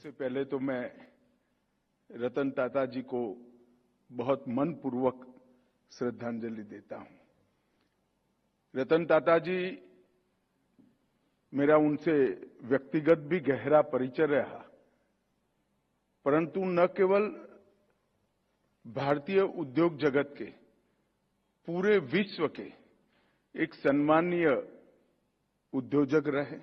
सबसे पहले तो मैं रतन टाटा जी को बहुत मनपूर्वक श्रद्धांजलि देता हूं। रतन टाटा जी, मेरा उनसे व्यक्तिगत भी गहरा परिचय रहा, परंतु न केवल भारतीय उद्योग जगत के, पूरे विश्व के एक सम्मानीय उद्योजक रहे।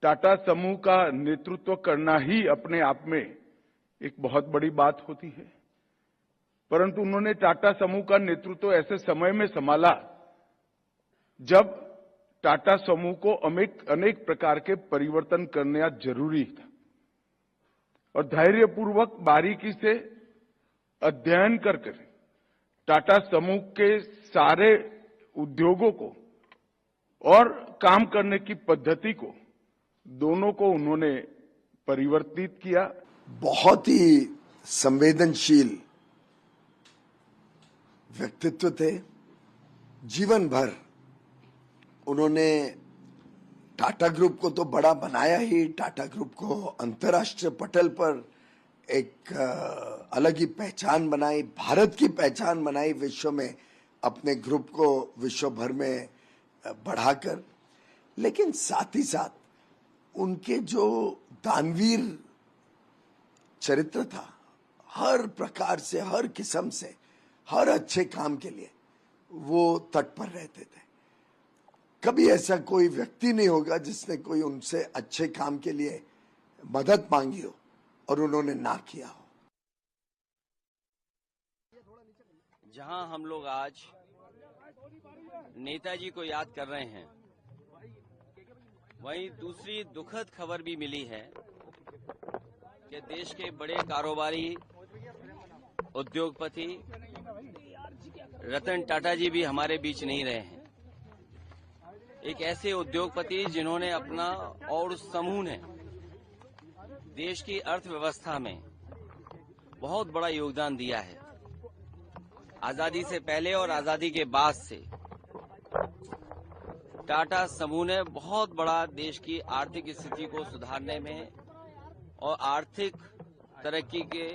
टाटा समूह का नेतृत्व करना ही अपने आप में एक बहुत बड़ी बात होती है, परंतु उन्होंने टाटा समूह का नेतृत्व ऐसे समय में संभाला जब टाटा समूह को अनेक प्रकार के परिवर्तन करना जरूरी था, और धैर्यपूर्वक बारीकी से अध्ययन करके टाटा समूह के सारे उद्योगों को और काम करने की पद्धति को, दोनों को उन्होंने परिवर्तित किया। बहुत ही संवेदनशील व्यक्तित्व थे। जीवन भर उन्होंने टाटा ग्रुप को तो बड़ा बनाया ही, टाटा ग्रुप को अंतर्राष्ट्रीय पटल पर एक अलग ही पहचान बनाई, भारत की पहचान बनाई, विश्व में अपने ग्रुप को विश्व भर में बढ़ाकर। लेकिन साथ ही साथ उनके जो दानवीर चरित्र था, हर प्रकार से, हर किस्म से, हर अच्छे काम के लिए वो तत्पर रहते थे। कभी ऐसा कोई व्यक्ति नहीं होगा जिसने कोई उनसे अच्छे काम के लिए मदद मांगी हो और उन्होंने ना किया हो। जहां हम लोग आज नेताजी को याद कर रहे हैं, वहीं दूसरी दुखद खबर भी मिली है कि देश के बड़े कारोबारी उद्योगपति रतन टाटा जी भी हमारे बीच नहीं रहे हैं। एक ऐसे उद्योगपति जिन्होंने अपना और उस समूह ने देश की अर्थव्यवस्था में बहुत बड़ा योगदान दिया है। आजादी से पहले और आजादी के बाद से टाटा समूह ने बहुत बड़ा देश की आर्थिक स्थिति को सुधारने में और आर्थिक तरक्की के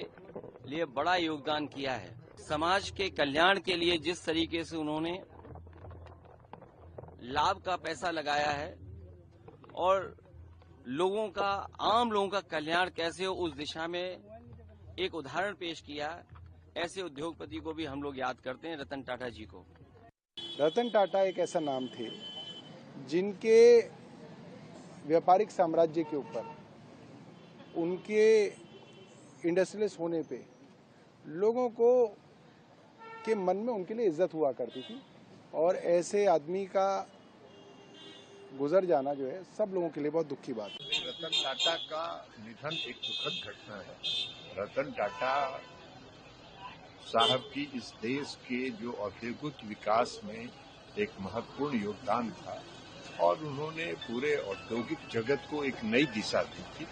लिए बड़ा योगदान किया है। समाज के कल्याण के लिए जिस तरीके से उन्होंने लाभ का पैसा लगाया है और लोगों का, आम लोगों का कल्याण कैसे हो, उस दिशा में एक उदाहरण पेश किया। ऐसे उद्योगपति को भी हम लोग याद करते हैं, रतन टाटा जी को। रतन टाटा एक ऐसा नाम थे जिनके व्यापारिक साम्राज्य के ऊपर, उनके इंडस्ट्रियलिस्ट होने पे लोगों को के मन में उनके लिए इज्जत हुआ करती थी, और ऐसे आदमी का गुजर जाना जो है सब लोगों के लिए बहुत दुख की बात है। रतन टाटा का निधन एक दुखद घटना है। रतन टाटा साहब की इस देश के जो औद्योगिक विकास में एक महत्वपूर्ण योगदान था, और उन्होंने पूरे औद्योगिक जगत को एक नई दिशा दी थी।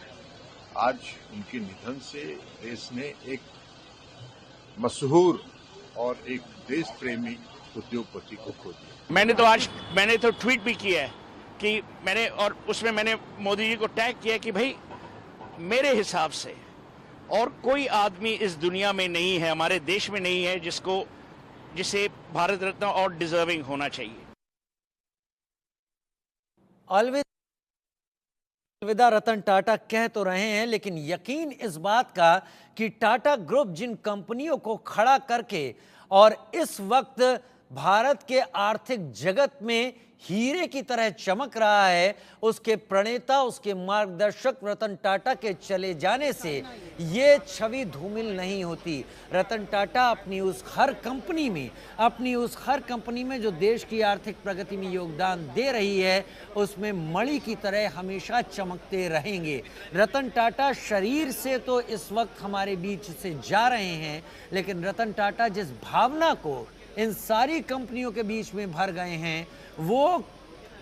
आज उनके निधन से देश ने एक मशहूर और एक देश प्रेमी उद्योगपति को खो दिया। मैंने तो ट्वीट भी किया है कि उसमें मैंने मोदी जी को टैग किया कि भाई मेरे हिसाब से और कोई आदमी इस दुनिया में नहीं है, हमारे देश में नहीं है, जिसे भारत रत्न और डिजर्विंग होना चाहिए। अलविदा रतन टाटा कह तो रहे हैं, लेकिन यकीन इस बात का कि टाटा ग्रुप जिन कंपनियों को खड़ा करके और इस वक्त भारत के आर्थिक जगत में हीरे की तरह चमक रहा है, उसके प्रणेता, उसके मार्गदर्शक रतन टाटा के चले जाने से ये छवि धूमिल नहीं होती। रतन टाटा अपनी उस हर कंपनी में जो देश की आर्थिक प्रगति में योगदान दे रही है, उसमें मणि की तरह हमेशा चमकते रहेंगे। रतन टाटा शरीर से तो इस वक्त हमारे बीच से जा रहे हैं, लेकिन रतन टाटा जिस भावना को इन सारी कंपनियों के बीच में भर गए हैं, वो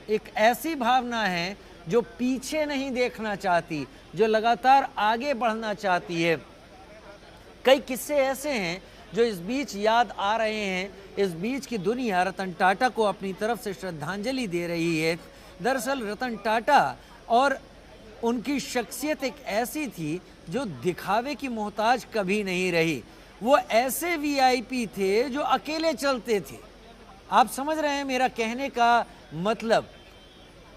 एक ऐसी भावना है जो पीछे नहीं देखना चाहती, जो लगातार आगे बढ़ना चाहती है। कई किस्से ऐसे हैं जो इस बीच याद आ रहे हैं। इस बीच की दुनिया रतन टाटा को अपनी तरफ से श्रद्धांजलि दे रही है। दरअसल रतन टाटा और उनकी शख्सियत एक ऐसी थी जो दिखावे की मोहताज कभी नहीं रही। वो ऐसे वीआईपी थे जो अकेले चलते थे। आप समझ रहे हैं मेरा कहने का मतलब?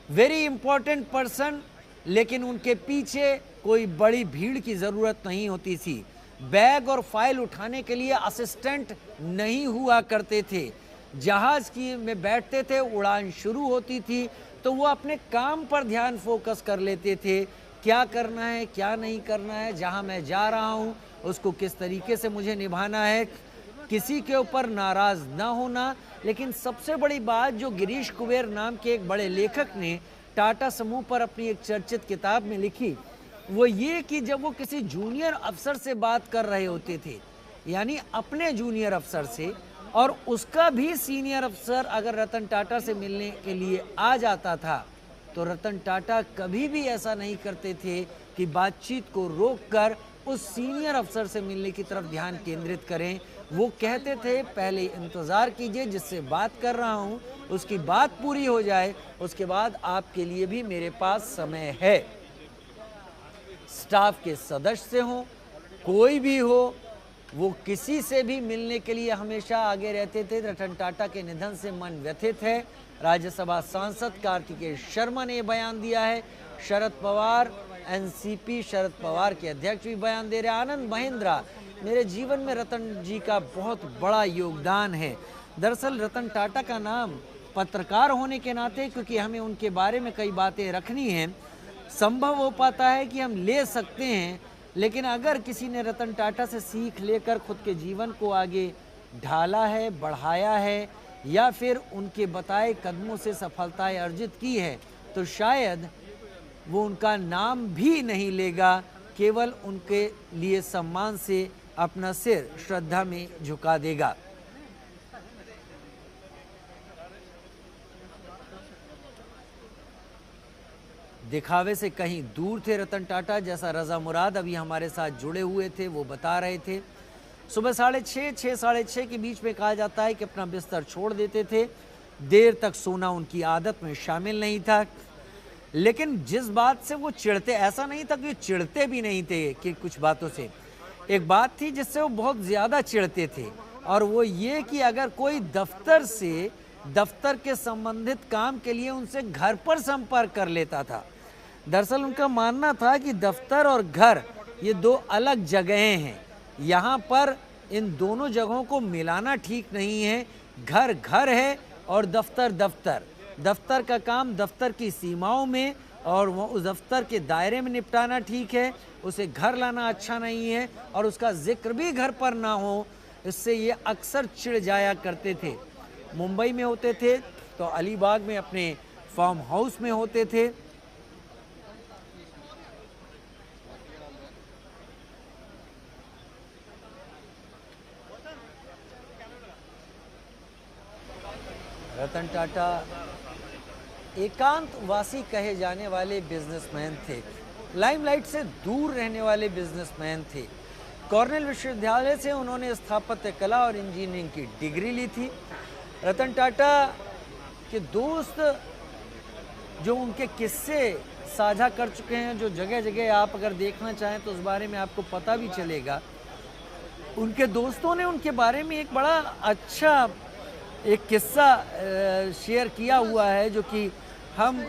वेरी इंपॉर्टेंट पर्सन, लेकिन उनके पीछे कोई बड़ी भीड़ की जरूरत नहीं होती थी। बैग और फाइल उठाने के लिए असिस्टेंट नहीं हुआ करते थे। जहाज की में बैठते थे, उड़ान शुरू होती थी तो वो अपने काम पर ध्यान फोकस कर लेते थे। क्या करना है, क्या नहीं करना है, जहां मैं जा रहा हूं उसको किस तरीके से मुझे निभाना है, किसी के ऊपर नाराज ना होना। लेकिन सबसे बड़ी बात जो गिरीश कुबेर नाम के एक बड़े लेखक ने टाटा समूह पर अपनी एक चर्चित किताब में लिखी, वो ये कि जब वो किसी जूनियर अफसर से बात कर रहे होते थे, यानी अपने जूनियर अफसर से, और उसका भी सीनियर अफसर अगर रतन टाटा से मिलने के लिए आ जाता था, तो रतन टाटा कभी भी ऐसा नहीं करते थे कि बातचीत को रोककर उस सीनियर अफसर से मिलने की तरफ ध्यान केंद्रित करें। वो कहते थे पहले इंतज़ार कीजिए, जिससे बात कर रहा हूँ उसकी बात पूरी हो जाए, उसके बाद आपके लिए भी मेरे पास समय है। स्टाफ के सदस्य हों, कोई भी हो, वो किसी से भी मिलने के लिए हमेशा आगे रहते थे। रतन टाटा के निधन से मन व्यथित है। राज्यसभा सांसद कार्तिकेय शर्मा ने बयान दिया है। शरद पवार, एनसीपी शरद पवार के अध्यक्ष भी बयान दे रहे हैं। आनंद महिंद्रा, मेरे जीवन में रतन जी का बहुत बड़ा योगदान है। दरअसल रतन टाटा का नाम पत्रकार होने के नाते, क्योंकि हमें उनके बारे में कई बातें रखनी हैं, संभव हो पाता है कि हम ले सकते हैं, लेकिन अगर किसी ने रतन टाटा से सीख लेकर खुद के जीवन को आगे ढाला है, बढ़ाया है, या फिर उनके बताए कदमों से सफलताएं अर्जित की है, तो शायद वो उनका नाम भी नहीं लेगा, केवल उनके लिए सम्मान से अपना सिर श्रद्धा में झुका देगा। दिखावे से कहीं दूर थे रतन टाटा, जैसा रजा मुराद अभी हमारे साथ जुड़े हुए थे वो बता रहे थे। सुबह 6:30 साढ़े 6 के बीच में कहा जाता है कि अपना बिस्तर छोड़ देते थे। देर तक सोना उनकी आदत में शामिल नहीं था। लेकिन जिस बात से वो चिढ़ते, ऐसा नहीं था कि चिढ़ते भी नहीं थे कि कुछ बातों से, एक बात थी जिससे वो बहुत ज़्यादा चिढ़ते थे, और वो ये कि अगर कोई दफ्तर के संबंधित काम के लिए उनसे घर पर संपर्क कर लेता था। दरअसल उनका मानना था कि दफ्तर और घर ये दो अलग जगहें हैं, यहाँ पर इन दोनों जगहों को मिलाना ठीक नहीं है। घर घर है और दफ्तर दफ्तर। दफ्तर का काम दफ्तर की सीमाओं में और वो उस दफ्तर के दायरे में निपटाना ठीक है, उसे घर लाना अच्छा नहीं है, और उसका जिक्र भी घर पर ना हो, इससे ये अक्सर चिढ़ जाया करते थे। मुंबई में होते थे तो अलीबाग में अपने फार्म हाउस में होते थे। रतन टाटा एकांतवासी कहे जाने वाले बिजनेसमैन थे, लाइमलाइट से दूर रहने वाले बिजनेसमैन थे। कॉर्नेल विश्वविद्यालय से उन्होंने स्थापत्य कला और इंजीनियरिंग की डिग्री ली थी। रतन टाटा के दोस्त जो उनके किस्से साझा कर चुके हैं, जो जगह जगह आप अगर देखना चाहें तो उस बारे में आपको पता भी चलेगा। उनके दोस्तों ने उनके बारे में एक बड़ा अच्छा एक किस्सा शेयर किया हुआ है, जो कि हम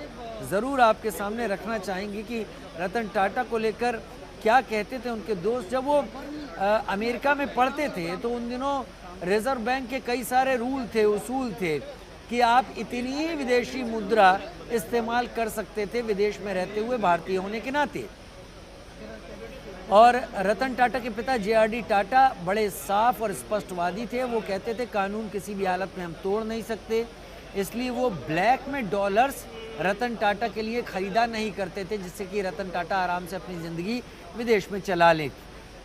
ज़रूर आपके सामने रखना चाहेंगे कि रतन टाटा को लेकर क्या कहते थे उनके दोस्त। जब वो अमेरिका में पढ़ते थे तो उन दिनों रिजर्व बैंक के कई सारे रूल थे, उसूल थे कि आप इतनी ही विदेशी मुद्रा इस्तेमाल कर सकते थे विदेश में रहते हुए भारतीय होने के नाते। और रतन टाटा के पिता JRD टाटा बड़े साफ और स्पष्टवादी थे। वो कहते थे कानून किसी भी हालत में हम तोड़ नहीं सकते, इसलिए वो ब्लैक में डॉलर्स रतन टाटा के लिए ख़रीदा नहीं करते थे, जिससे कि रतन टाटा आराम से अपनी ज़िंदगी विदेश में चला ले।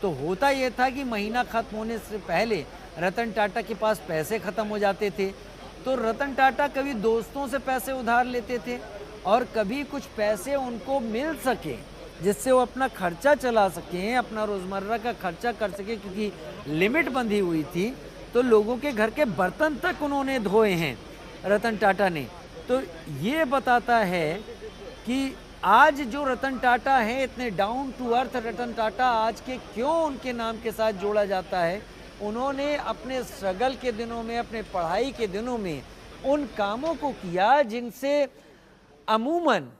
तो होता ये था कि महीना ख़त्म होने से पहले रतन टाटा के पास पैसे ख़त्म हो जाते थे, तो रतन टाटा कभी दोस्तों से पैसे उधार लेते थे और कभी कुछ पैसे उनको मिल सके जिससे वो अपना खर्चा चला सकें, अपना रोज़मर्रा का खर्चा कर सके, क्योंकि लिमिट बंधी हुई थी। तो लोगों के घर के बर्तन तक उन्होंने धोए हैं रतन टाटा ने। तो ये बताता है कि आज जो रतन टाटा हैं, इतने down to earth Ratan Tata आज के क्यों उनके नाम के साथ जोड़ा जाता है? उन्होंने अपने स्ट्रगल के दिनों में, अपने पढ़ाई के दिनों में उन कामों को किया जिनसे अमूमन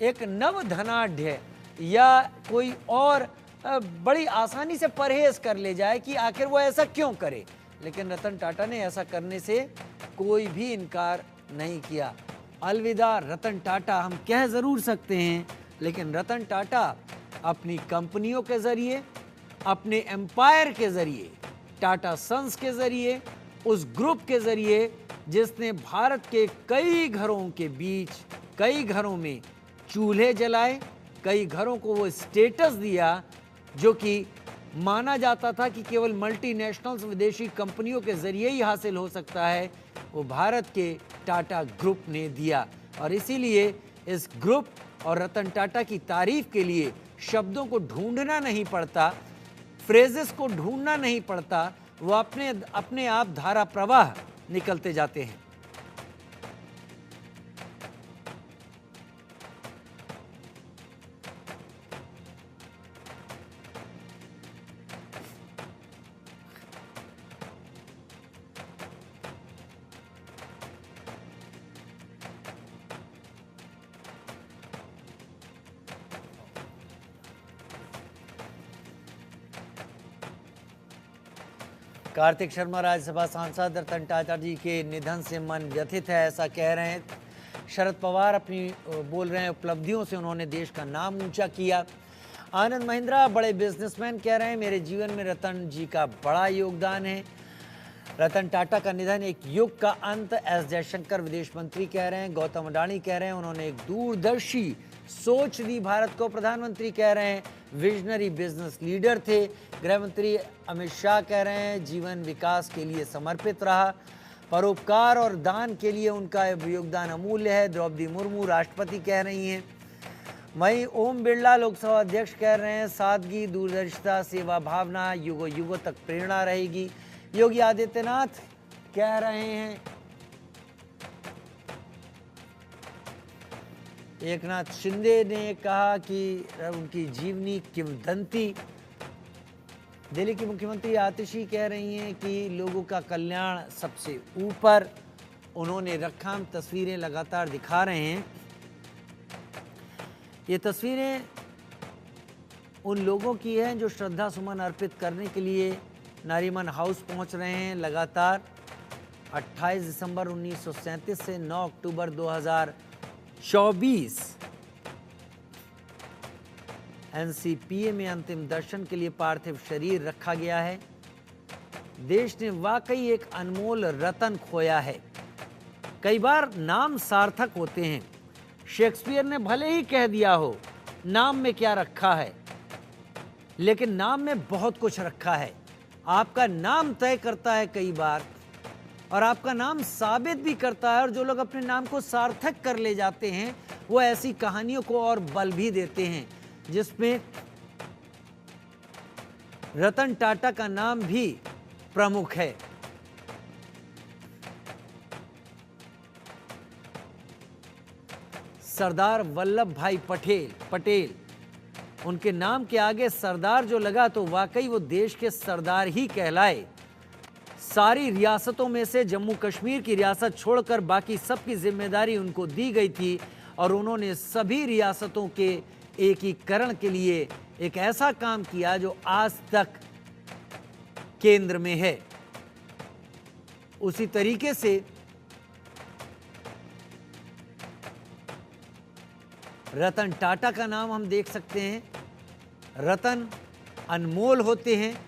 एक नव धनाढ़ या कोई और बड़ी आसानी से परहेज कर ले जाए कि आखिर वो ऐसा क्यों करे। लेकिन रतन टाटा ने ऐसा करने से कोई भी इनकार नहीं किया। अलविदा रतन टाटा हम कह ज़रूर सकते हैं, लेकिन रतन टाटा अपनी कंपनियों के ज़रिए, अपने एम्पायर के ज़रिए, टाटा सन्स के ज़रिए, उस ग्रुप के ज़रिए जिसने भारत के कई घरों के बीच, कई घरों में चूल्हे जलाए, कई घरों को वो स्टेटस दिया जो कि माना जाता था कि केवल मल्टीनेशनल्स, विदेशी कंपनियों के ज़रिए ही हासिल हो सकता है, वो भारत के टाटा ग्रुप ने दिया। और इसीलिए इस ग्रुप और रतन टाटा की तारीफ के लिए शब्दों को ढूंढना नहीं पड़ता, फ्रेजेस को ढूंढना नहीं पड़ता, वो अपने आप धारा प्रवाह निकलते जाते हैं। कार्तिक शर्मा राज्यसभा सांसद रतन टाटा जी के निधन से मन व्यथित है, ऐसा कह रहे हैं शरद पवार। अपनी बोल रहे हैं उपलब्धियों से उन्होंने देश का नाम ऊंचा किया। आनंद महिंद्रा बड़े बिजनेसमैन कह रहे हैं मेरे जीवन में रतन जी का बड़ा योगदान है। रतन टाटा का निधन एक युग का अंत, एस जयशंकर विदेश मंत्री कह रहे हैं। गौतम अडानी कह रहे हैं उन्होंने एक दूरदर्शी सोच दी भारत को। प्रधानमंत्री कह रहे हैं विजनरी बिजनेस लीडर थे। गृह मंत्री अमित शाह कह रहे हैं जीवन विकास के लिए समर्पित रहा, परोपकार और दान के लिए उनका योगदान अमूल्य है। द्रौपदी मुर्मू राष्ट्रपति कह रही हैं। वहीं ओम बिरला लोकसभा अध्यक्ष कह रहे हैं सादगी, दूरदर्शिता, सेवा भावना युगों युगों तक प्रेरणा रहेगी। योगी आदित्यनाथ कह रहे हैं, एकनाथ शिंदे ने कहा कि उनकी जीवनी किंवदंती। दिल्ली की मुख्यमंत्री आतिशी कह रही हैं कि लोगों का कल्याण सबसे ऊपर उन्होंने रखा। हम तस्वीरें लगातार दिखा रहे हैं। ये तस्वीरें उन लोगों की हैं जो श्रद्धा सुमन अर्पित करने के लिए नारीमन हाउस पहुंच रहे हैं। लगातार 28 दिसंबर 1937 से 9 अक्टूबर 2024 एनसीपीए में अंतिम दर्शन के लिए पार्थिव शरीर रखा गया है। देश ने वाकई एक अनमोल रतन खोया है। कई बार नाम सार्थक होते हैं। शेक्सपियर ने भले ही कह दिया हो नाम में क्या रखा है, लेकिन नाम में बहुत कुछ रखा है। आपका नाम तय करता है कई बार, और आपका नाम साबित भी करता है। और जो लोग अपने नाम को सार्थक कर ले जाते हैं वो ऐसी कहानियों को और बल भी देते हैं, जिसमें रतन टाटा का नाम भी प्रमुख है। सरदार वल्लभ भाई पटेल, उनके नाम के आगे सरदार जो लगा तो वाकई वो देश के सरदार ही कहलाए। सारी रियासतों में से जम्मू कश्मीर की रियासत छोड़कर बाकी सबकी जिम्मेदारी उनको दी गई थी, और उन्होंने सभी रियासतों के एकीकरण के लिए एक ऐसा काम किया जो आज तक केंद्र में है। उसी तरीके से रतन टाटा का नाम हम देख सकते हैं। रतन अनमोल होते हैं।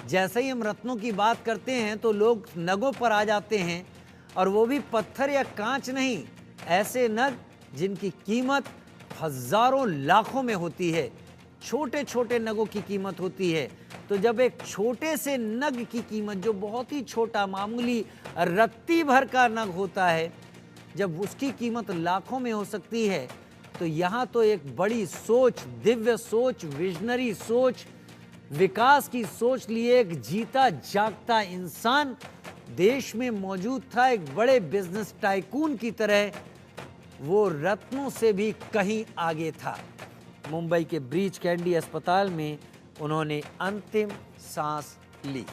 जैसे ही हम रत्नों की बात करते हैं तो लोग नगों पर आ जाते हैं, और वो भी पत्थर या कांच नहीं, ऐसे नग जिनकी कीमत हजारों लाखों में होती है। छोटे छोटे नगों की कीमत होती है। तो जब एक छोटे से नग की कीमत, जो बहुत ही छोटा मामूली रत्ती भर का नग होता है, जब उसकी कीमत लाखों में हो सकती है, तो यहाँ तो एक बड़ी सोच, दिव्य सोच, विजनरी सोच, विकास की सोच लिए एक जीता जागता इंसान देश में मौजूद था। एक बड़े बिजनेस टाइकून की तरह वो रत्नों से भी कहीं आगे था। मुंबई के ब्रीच कैंडी अस्पताल में उन्होंने अंतिम सांस ली।